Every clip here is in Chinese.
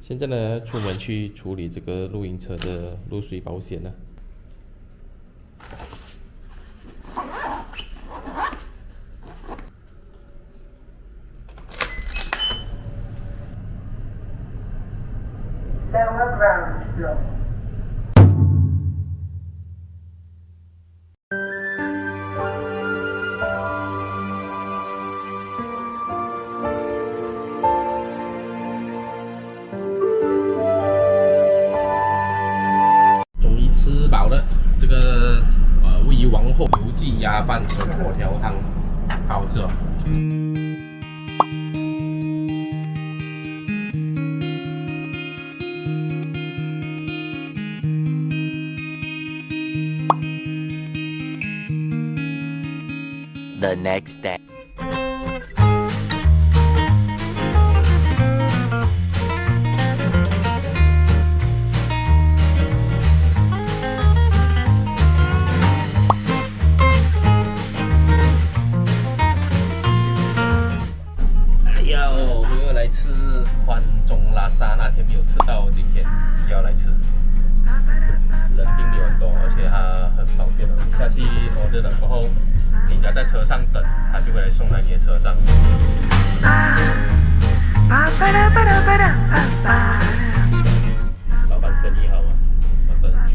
现在呢，出门去处理这个露营车的漏水保险呢。Lower ground floor.吃饱了，这个位于王后油记鸭饭和粿条汤，好吃哦。The next day.我们又来吃宽中拉沙，那天没有吃到，今天要来吃。人并没有很多，而且它很方便哦。你下去order了过后，你只要在车上等，它就会来送来你的车上。老板生意好啊，他等很久。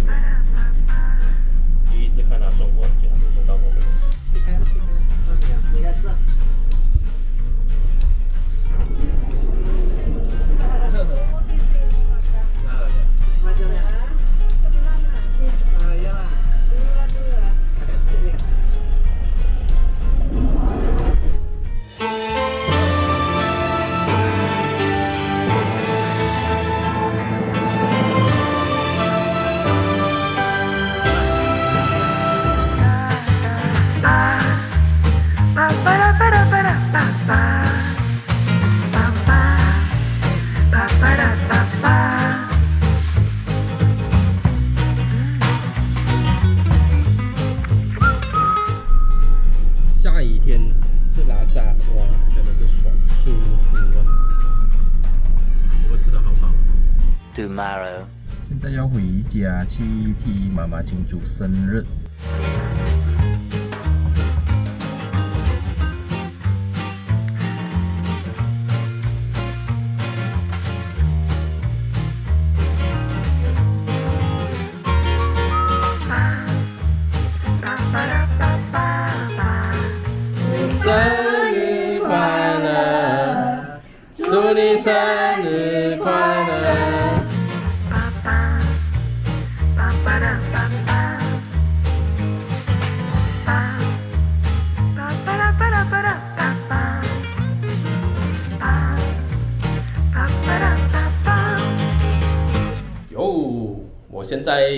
第一次看他送货，就还没送到我们。下雨天吃拉萨，哇，真的是爽舒服啊！我吃得好饱。Tomorrow. 现在要回家去替妈妈庆祝生日。生日快乐，祝你生日快乐。哟，我现在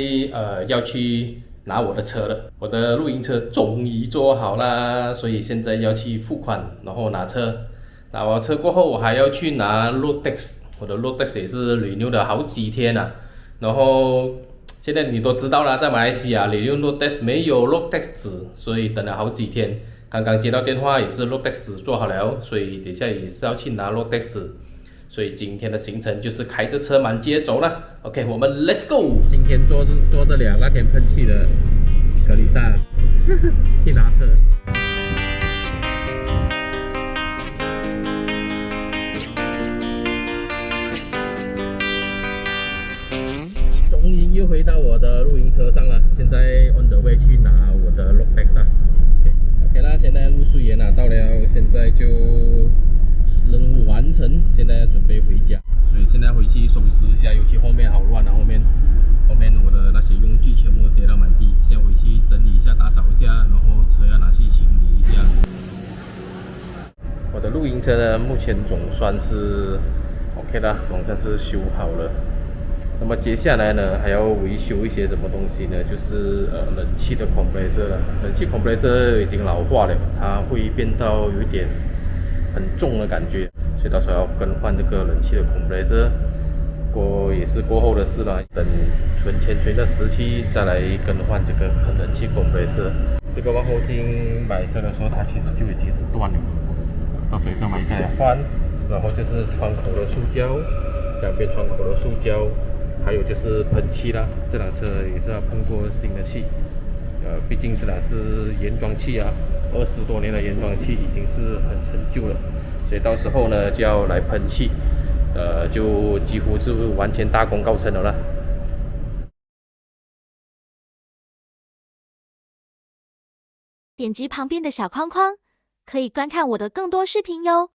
要去拿我的车了，我的露营车终于做好啦，所以现在要去付款，然后拿车。拿完车过后，我还要去拿 road tax， 我的 road tax 也是 renew 了好几天了。然后现在你都知道啦，在马来西亚 renew road tax 没有 road tax 纸，所以等了好几天。刚刚接到电话也是 road tax 纸做好了，所以等下也是要去拿 road tax 纸。所以今天的行程就是开着车满街走了。OK， 我们 Let's go。今天坐着了那天喷气的格丽莎去拿车。终于又回到我的露营车上了，现在 on the way 去拿我的 road tax 啦。OK 啦，现在露水也拿到了，现在就任务完成，现在准备回家，所以现在回去收拾一下，尤其后面好乱啊，后面我的那些用具全部跌到满地，先回去整理一下，打扫一下，然后车要拿去清理一下。我的露营车呢，目前总算是 OK 啦，总算是修好了。那么接下来呢，还要维修一些什么东西呢？就是冷气的 compressor 了，冷气 compressor 已经老化了，它会变到有点很重的感觉，所以到时候要更换这个冷气的 compressor， 也是过后的事了，等存钱存到时期再来更换这个冷气 compressor。这个往后镜买车的时候，它其实就已经是断了，到水上买一个来换，然后就是窗口的塑胶，两边窗口的塑胶，还有就是喷漆啦，这辆车也是要喷过新的漆。毕竟这辆是原装漆啊，20多年的原装漆已经是很陈旧了，所以到时候呢就要来喷漆，就几乎是完全大功告成了啦。点击旁边的小框框，可以观看我的更多视频哟。